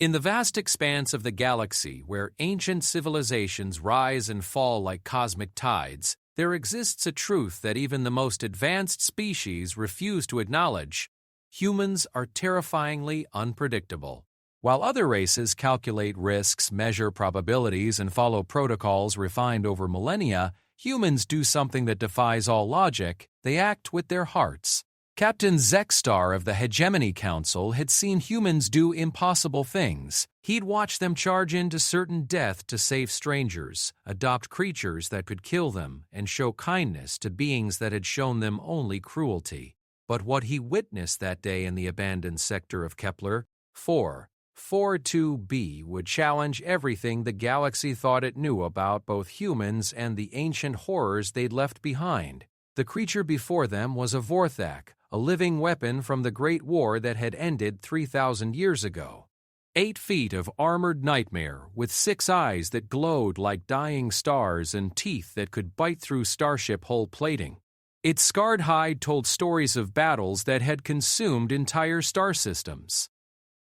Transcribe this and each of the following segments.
In the vast expanse of the galaxy, where ancient civilizations rise and fall like cosmic tides, there exists a truth that even the most advanced species refuse to acknowledge. Humans are terrifyingly unpredictable. While other races calculate risks, measure probabilities, and follow protocols refined over millennia, humans do something that defies all logic. They act with their hearts. Captain Zexstar of the Hegemony Council had seen humans do impossible things. He'd watched them charge into certain death to save strangers, adopt creatures that could kill them, and show kindness to beings that had shown them only cruelty. But what he witnessed that day in the abandoned sector of Kepler, 442b, would challenge everything the galaxy thought it knew about both humans and the ancient horrors they'd left behind. The creature before them was a Vorthak, a living weapon from the Great War that had ended 3,000 years ago. 8 feet of armored nightmare, with 6 eyes that glowed like dying stars and teeth that could bite through starship hull plating. Its scarred hide told stories of battles that had consumed entire star systems.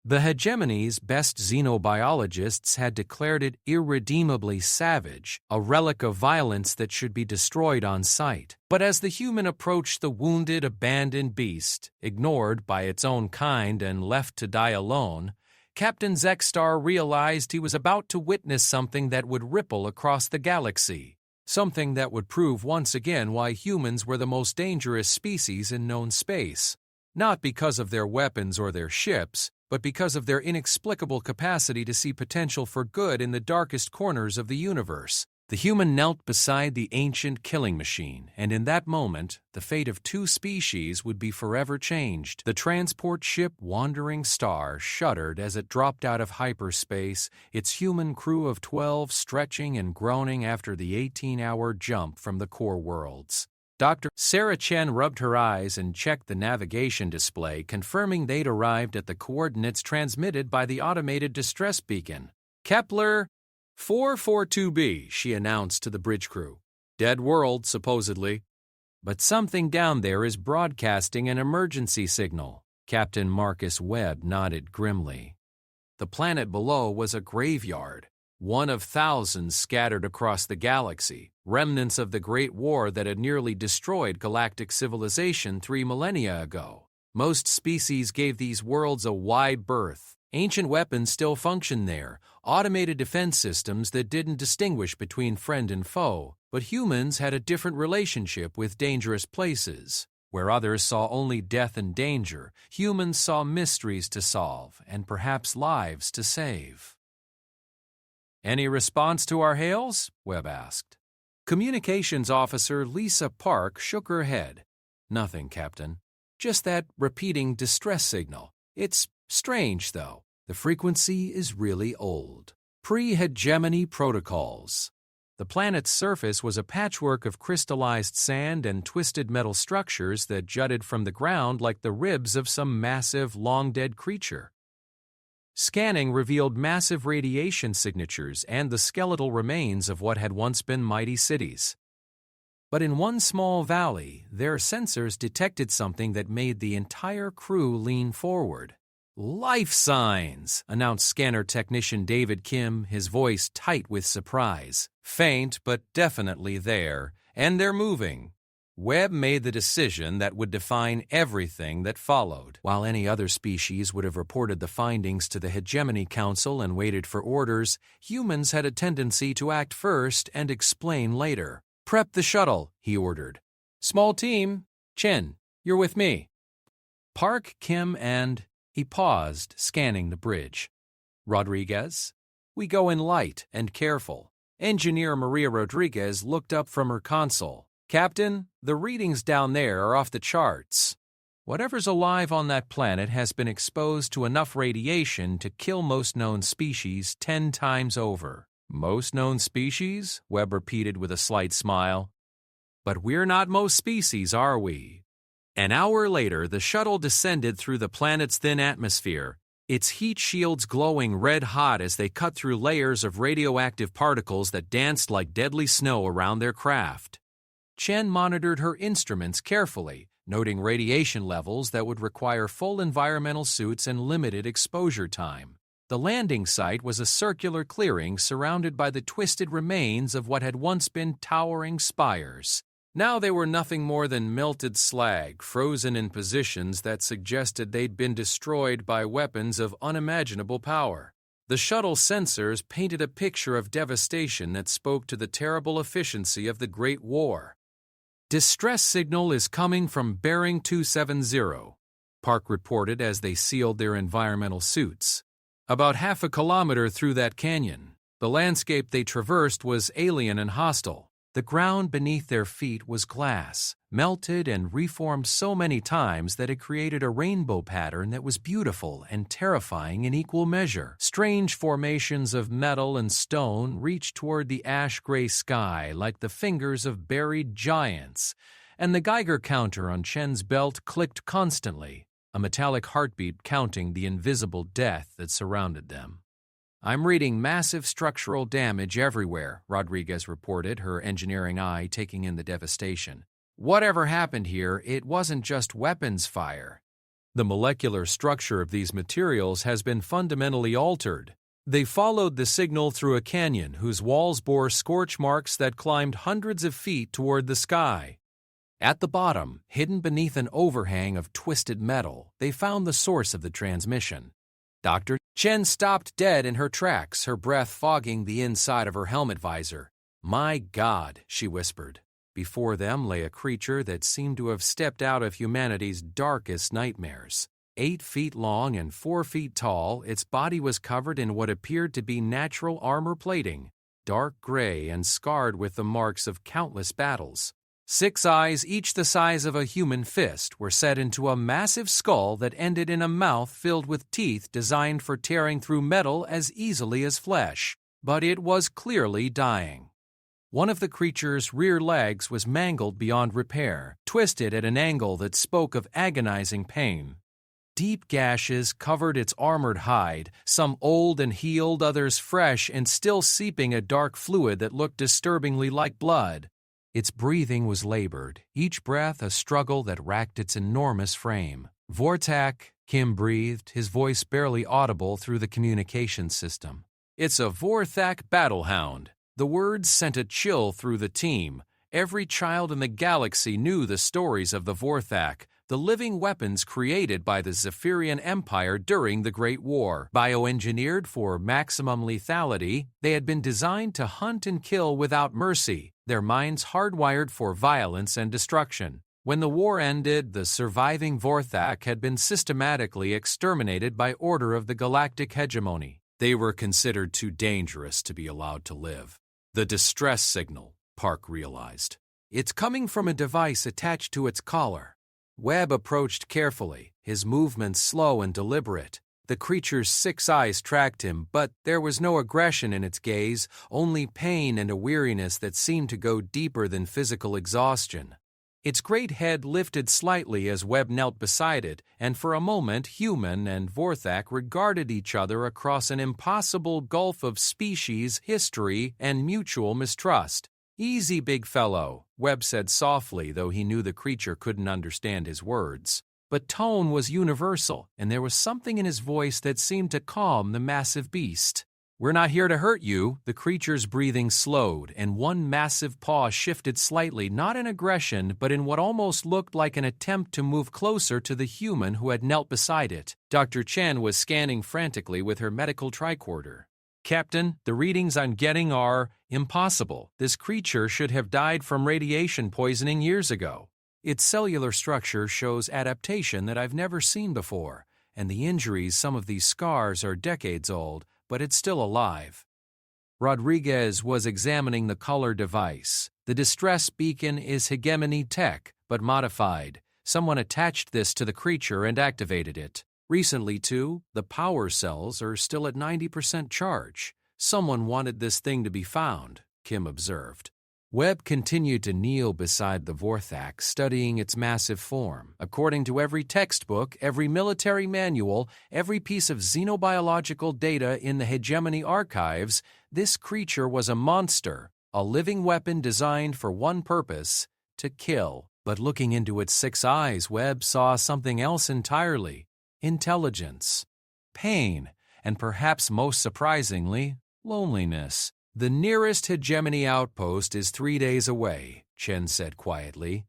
The Hegemony's best xenobiologists had declared it irredeemably savage, a relic of violence that should be destroyed on sight. But as the human approached the wounded, abandoned beast, ignored by its own kind and left to die alone, Captain Zexstar realized he was about to witness something that would ripple across the galaxy. Something that would prove once again why humans were the most dangerous species in known space. Not because of their weapons or their ships, but because of their inexplicable capacity to see potential for good in the darkest corners of the universe. The human knelt beside the ancient killing machine, and in that moment, the fate of 2 species would be forever changed. The transport ship Wandering Star shuddered as it dropped out of hyperspace, its human crew of 12 stretching and groaning after the 18-hour jump from the core worlds. Dr. Sarah Chen rubbed her eyes and checked the navigation display, confirming they'd arrived at the coordinates transmitted by the automated distress beacon. Kepler 442b, she announced to the bridge crew. Dead world, supposedly. But something down there is broadcasting an emergency signal. Captain Marcus Webb nodded grimly. The planet below was a graveyard. One of thousands scattered across the galaxy, remnants of the Great War that had nearly destroyed galactic civilization 3 millennia ago. Most species gave these worlds a wide berth. Ancient weapons still functioned there, automated defense systems that didn't distinguish between friend and foe, but humans had a different relationship with dangerous places. Where others saw only death and danger, humans saw mysteries to solve and perhaps lives to save. "Any response to our hails?" Webb asked. Communications Officer Lisa Park shook her head. "Nothing, Captain. Just that repeating distress signal. It's strange, though. The frequency is really old. Pre-hegemony protocols." The planet's surface was a patchwork of crystallized sand and twisted metal structures that jutted from the ground like the ribs of some massive, long-dead creature. Scanning revealed massive radiation signatures and the skeletal remains of what had once been mighty cities. But in one small valley, their sensors detected something that made the entire crew lean forward. "Life signs," announced scanner technician David Kim, his voice tight with surprise. "Faint, but definitely there, and they're moving." Webb made the decision that would define everything that followed. While any other species would have reported the findings to the Hegemony Council and waited for orders, humans had a tendency to act first and explain later. "Prep the shuttle," he ordered. "Small team. Chen, you're with me." Park, Kim, and... He paused, scanning the bridge. "Rodriguez?" "We go in light and careful." Engineer Maria Rodriguez looked up from her console. "Captain, the readings down there are off the charts. Whatever's alive on that planet has been exposed to enough radiation to kill most known species 10 times over." "Most known species?" Webb repeated with a slight smile. "But we're not most species, are we?" An hour later, the shuttle descended through the planet's thin atmosphere, its heat shields glowing red-hot as they cut through layers of radioactive particles that danced like deadly snow around their craft. Chen monitored her instruments carefully, noting radiation levels that would require full environmental suits and limited exposure time. The landing site was a circular clearing surrounded by the twisted remains of what had once been towering spires. Now they were nothing more than melted slag, frozen in positions that suggested they'd been destroyed by weapons of unimaginable power. The shuttle sensors painted a picture of devastation that spoke to the terrible efficiency of the Great War. "Distress signal is coming from bearing 270, Park reported as they sealed their environmental suits. About half a kilometer through that canyon, the landscape they traversed was alien and hostile. The ground beneath their feet was glass, melted and reformed so many times that it created a rainbow pattern that was beautiful and terrifying in equal measure. Strange formations of metal and stone reached toward the ash-gray sky like the fingers of buried giants, and the Geiger counter on Chen's belt clicked constantly, a metallic heartbeat counting the invisible death that surrounded them. "I'm reading massive structural damage everywhere," Rodriguez reported, her engineering eye taking in the devastation. "Whatever happened here, it wasn't just weapons fire. The molecular structure of these materials has been fundamentally altered. They followed the signal through a canyon whose walls bore scorch marks that climbed hundreds of feet toward the sky. At the bottom, hidden beneath an overhang of twisted metal, they found the source of the transmission." Dr. Chen stopped dead in her tracks, her breath fogging the inside of her helmet visor. "My God," she whispered. Before them lay a creature that seemed to have stepped out of humanity's darkest nightmares. 8 feet long and 4 feet tall, its body was covered in what appeared to be natural armor plating, dark gray and scarred with the marks of countless battles. 6 eyes, each the size of a human fist, were set into a massive skull that ended in a mouth filled with teeth designed for tearing through metal as easily as flesh. But it was clearly dying. One of the creature's rear legs was mangled beyond repair, twisted at an angle that spoke of agonizing pain. Deep gashes covered its armored hide, some old and healed, others fresh and still seeping a dark fluid that looked disturbingly like blood. Its breathing was labored, each breath a struggle that racked its enormous frame. "Vortak," Kim breathed, his voice barely audible through the communication system. "It's a Vortak battlehound." The words sent a chill through the team. Every child in the galaxy knew the stories of the Vortak, the living weapons created by the Zephyrian Empire during the Great War. Bioengineered for maximum lethality, they had been designed to hunt and kill without mercy, their minds hardwired for violence and destruction. When the war ended, the surviving Vortak had been systematically exterminated by order of the galactic hegemony. They were considered too dangerous to be allowed to live. "The distress signal," Park realized. "It's coming from a device attached to its collar." Webb approached carefully, his movements slow and deliberate. The creature's 6 eyes tracked him, but there was no aggression in its gaze, only pain and a weariness that seemed to go deeper than physical exhaustion. Its great head lifted slightly as Webb knelt beside it, and for a moment human and Vortak regarded each other across an impossible gulf of species, history, and mutual mistrust. "Easy, big fellow," Webb said softly, though he knew the creature couldn't understand his words. But tone was universal, and there was something in his voice that seemed to calm the massive beast. "We're not here to hurt you." The creature's breathing slowed, and one massive paw shifted slightly, not in aggression, but in what almost looked like an attempt to move closer to the human who had knelt beside it. Dr. Chen was scanning frantically with her medical tricorder. "Captain, the readings I'm getting are impossible. This creature should have died from radiation poisoning years ago. Its cellular structure shows adaptation that I've never seen before, and the injuries, some of these scars, are decades old, but it's still alive." Rodriguez was examining the color device. The distress beacon is hegemony tech, but modified. Someone attached this to the creature and activated it. Recently, too, the power cells are still at 90% charge. Someone wanted this thing to be found, Kim observed. Webb continued to kneel beside the Vortak, studying its massive form. According to every textbook, every military manual, every piece of xenobiological data in the hegemony archives, this creature was a monster, a living weapon designed for one purpose, to kill. But looking into its 6 eyes, Webb saw something else entirely. Intelligence, pain, and perhaps most surprisingly, loneliness. "The nearest hegemony outpost is 3 days away," Chen said quietly.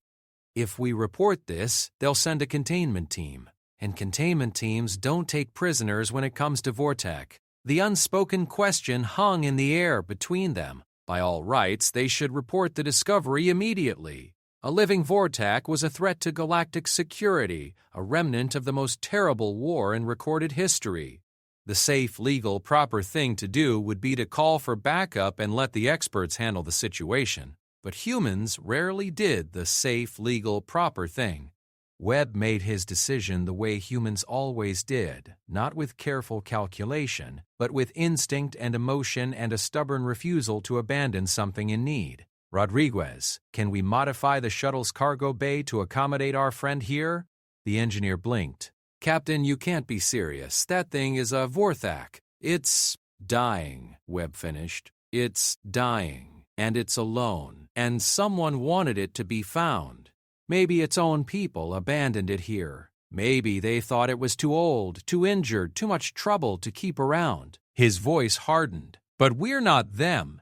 "If we report this, they'll send a containment team. And containment teams don't take prisoners when it comes to Vortek." The unspoken question hung in the air between them. By all rights, they should report the discovery immediately. A living Vortek was a threat to galactic security, a remnant of the most terrible war in recorded history. The safe, legal, proper thing to do would be to call for backup and let the experts handle the situation. But humans rarely did the safe, legal, proper thing. Webb made his decision the way humans always did, not with careful calculation, but with instinct and emotion and a stubborn refusal to abandon something in need. "Rodriguez, can we modify the shuttle's cargo bay to accommodate our friend here?" The engineer blinked. "Captain, you can't be serious. That thing is a Vorthak. It's dying," Webb finished. "It's dying, and it's alone, and someone wanted it to be found. Maybe its own people abandoned it here. Maybe they thought it was too old, too injured, too much trouble to keep around." His voice hardened. "But we're not them."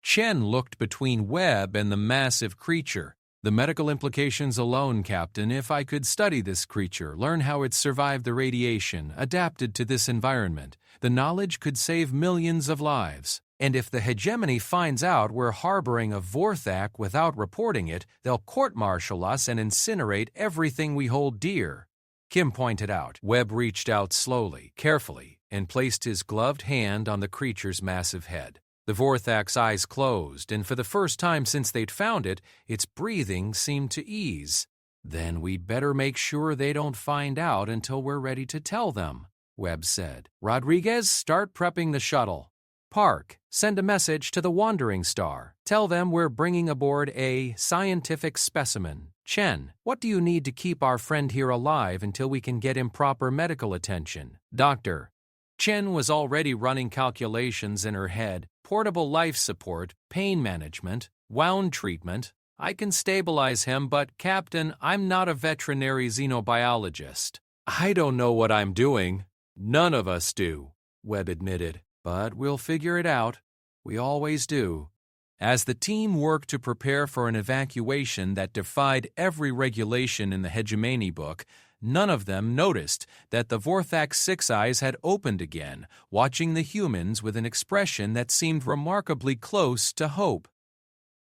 Chen looked between Webb and the massive creature. "The medical implications alone, Captain. If I could study this creature, learn how it survived the radiation, adapted to this environment, the knowledge could save millions of lives. And if the hegemony finds out we're harboring a Vorthak without reporting it, they'll court-martial us and incinerate everything we hold dear." Kim pointed out. Webb reached out slowly, carefully, and placed his gloved hand on the creature's massive head. The Vorthak's eyes closed, and for the first time since they'd found it, its breathing seemed to ease. "Then we'd better make sure they don't find out until we're ready to tell them," Webb said. "Rodriguez, start prepping the shuttle. Park, send a message to the Wandering Star. Tell them we're bringing aboard a scientific specimen. Chen, what do you need to keep our friend here alive until we can get him proper medical attention? Doctor." Chen was already running calculations in her head. Portable life support, pain management, wound treatment. "I can stabilize him, but, Captain, I'm not a veterinary xenobiologist." "I don't know what I'm doing." "None of us do," Webb admitted. "But we'll figure it out. We always do." As the team worked to prepare for an evacuation that defied every regulation in the Hegemony book, none of them noticed that the Vorthak's 6 eyes had opened again, watching the humans with an expression that seemed remarkably close to hope.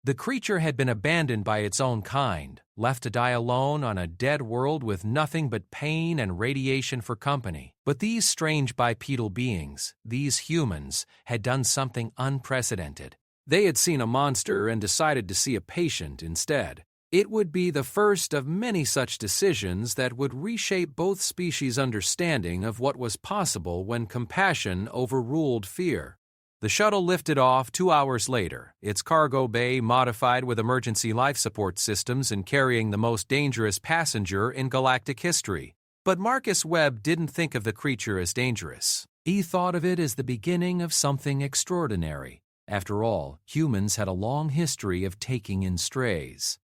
The creature had been abandoned by its own kind, left to die alone on a dead world with nothing but pain and radiation for company. But these strange bipedal beings, these humans, had done something unprecedented. They had seen a monster and decided to see a patient instead. It would be the first of many such decisions that would reshape both species' understanding of what was possible when compassion overruled fear. The shuttle lifted off 2 hours later, its cargo bay modified with emergency life support systems and carrying the most dangerous passenger in galactic history. But Marcus Webb didn't think of the creature as dangerous. He thought of it as the beginning of something extraordinary. After all, humans had a long history of taking in strays.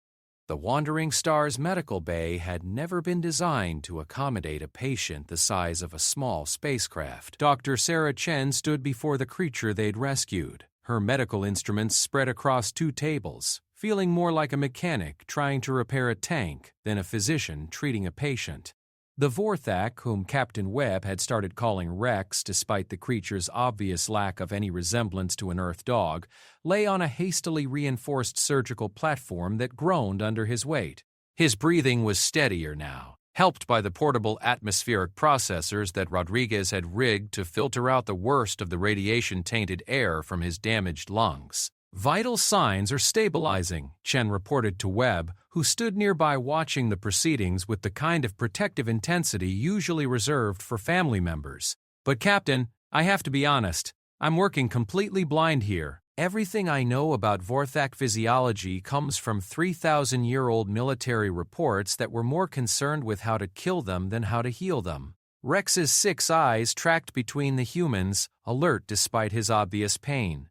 The Wandering Star's medical bay had never been designed to accommodate a patient the size of a small spacecraft. Dr. Sarah Chen stood before the creature they'd rescued, her medical instruments spread across 2 tables, feeling more like a mechanic trying to repair a tank than a physician treating a patient. The Vorthak, whom Captain Webb had started calling Rex despite the creature's obvious lack of any resemblance to an Earth dog, lay on a hastily reinforced surgical platform that groaned under his weight. His breathing was steadier now, helped by the portable atmospheric processors that Rodriguez had rigged to filter out the worst of the radiation-tainted air from his damaged lungs. "Vital signs are stabilizing," Chen reported to Webb, who stood nearby watching the proceedings with the kind of protective intensity usually reserved for family members. "But Captain, I have to be honest. I'm working completely blind here. Everything I know about Vorthak physiology comes from 3,000-year-old military reports that were more concerned with how to kill them than how to heal them. Rex's 6 eyes tracked between the humans, alert despite his obvious pain.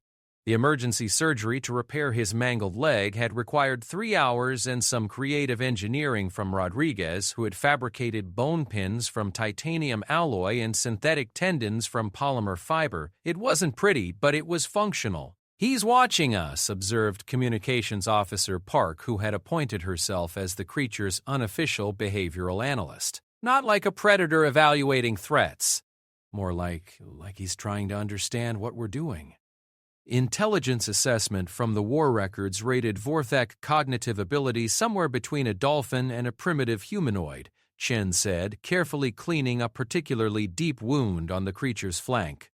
The emergency surgery to repair his mangled leg had required 3 hours and some creative engineering from Rodriguez, who had fabricated bone pins from titanium alloy and synthetic tendons from polymer fiber. It wasn't pretty, but it was functional. "He's watching us," observed Communications Officer Park, who had appointed herself as the creature's unofficial behavioral analyst. "Not like a predator evaluating threats. More like he's trying to understand what we're doing." Intelligence assessment from the war records rated Vorthak cognitive ability somewhere between a dolphin and a primitive humanoid, Chen said, carefully cleaning a particularly deep wound on the creature's flank.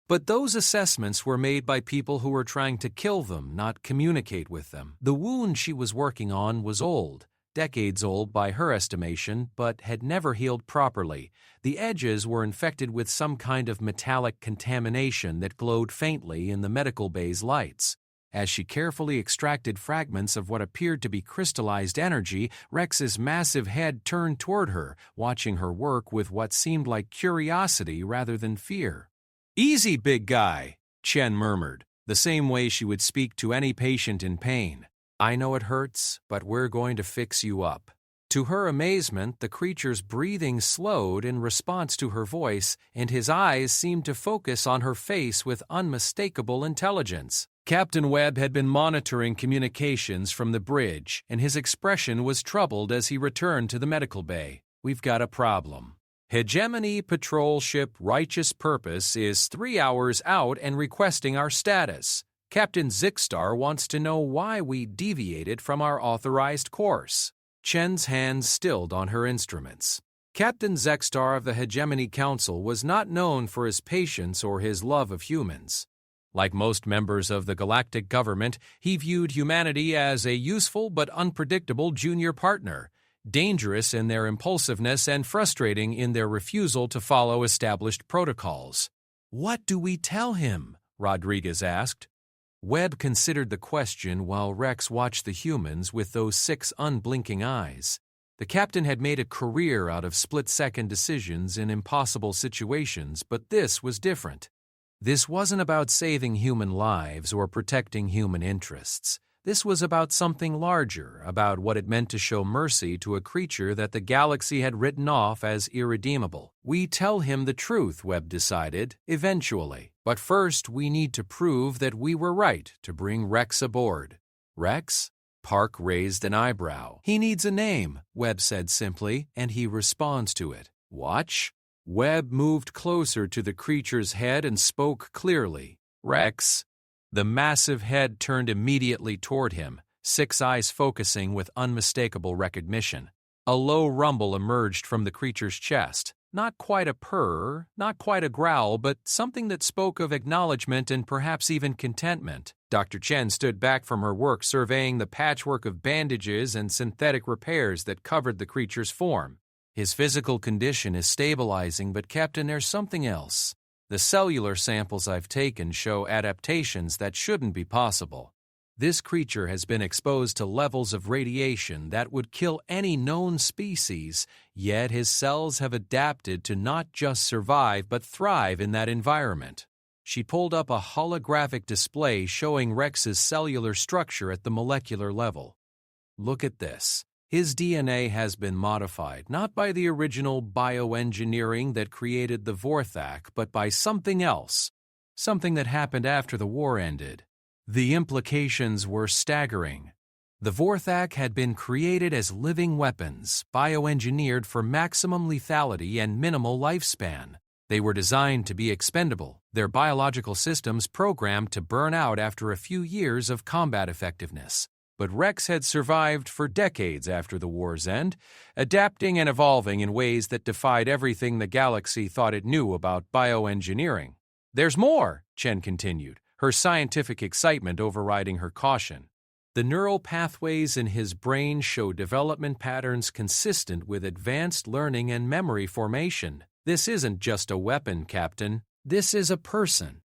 But those assessments were made by people who were trying to kill them, not communicate with them. The wound she was working on was old, decades old by her estimation, but had never healed properly. The edges were infected with some kind of metallic contamination that glowed faintly in the medical bay's lights. As she carefully extracted fragments of what appeared to be crystallized energy, Rex's massive head turned toward her, watching her work with what seemed like curiosity rather than fear. "Easy, big guy," Chen murmured, the same way she would speak to any patient in pain. "I know it hurts, but we're going to fix you up." To her amazement, the creature's breathing slowed in response to her voice, and his eyes seemed to focus on her face with unmistakable intelligence. Captain Webb had been monitoring communications from the bridge, and his expression was troubled as he returned to the medical bay. "We've got a problem. Hegemony patrol ship Righteous Purpose is 3 hours out and requesting our status. Captain Zixstar wants to know why we deviated from our authorized course." Chen's hands stilled on her instruments. Captain Zixstar of the Hegemony Council was not known for his patience or his love of humans. Like most members of the galactic government, he viewed humanity as a useful but unpredictable junior partner, dangerous in their impulsiveness and frustrating in their refusal to follow established protocols. "What do we tell him?" Rodriguez asked. Webb considered the question while Rex watched the humans with those 6 unblinking eyes. The captain had made a career out of split-second decisions in impossible situations, but this was different. This wasn't about saving human lives or protecting human interests. This was about something larger, about what it meant to show mercy to a creature that the galaxy had written off as irredeemable. "We tell him the truth," Webb decided, "eventually. But first we need to prove that we were right to bring Rex aboard." "Rex?" Park raised an eyebrow. "He needs a name," Webb said simply, and he responds to it. "Watch." Webb moved closer to the creature's head and spoke clearly. "Rex." The massive head turned immediately toward him, 6 eyes focusing with unmistakable recognition. A low rumble emerged from the creature's chest. Not quite a purr, not quite a growl, but something that spoke of acknowledgement and perhaps even contentment. Dr. Chen stood back from her work surveying the patchwork of bandages and synthetic repairs that covered the creature's form. "His physical condition is stabilizing, but Captain, there's something else. The cellular samples I've taken show adaptations that shouldn't be possible. This creature has been exposed to levels of radiation that would kill any known species, yet his cells have adapted to not just survive but thrive in that environment." She pulled up a holographic display showing Rex's cellular structure at the molecular level. "Look at this. His DNA has been modified, not by the original bioengineering that created the Vorthak, but by something else, something that happened after the war ended. The implications were staggering. The Vorthak had been created as living weapons, bioengineered for maximum lethality and minimal lifespan. They were designed to be expendable, their biological systems programmed to burn out after a few years of combat effectiveness. But Rex had survived for decades after the war's end, adapting and evolving in ways that defied everything the galaxy thought it knew about bioengineering. "There's more," Chen continued, her scientific excitement overriding her caution. "The neural pathways in his brain show development patterns consistent with advanced learning and memory formation. This isn't just a weapon, Captain. This is a person.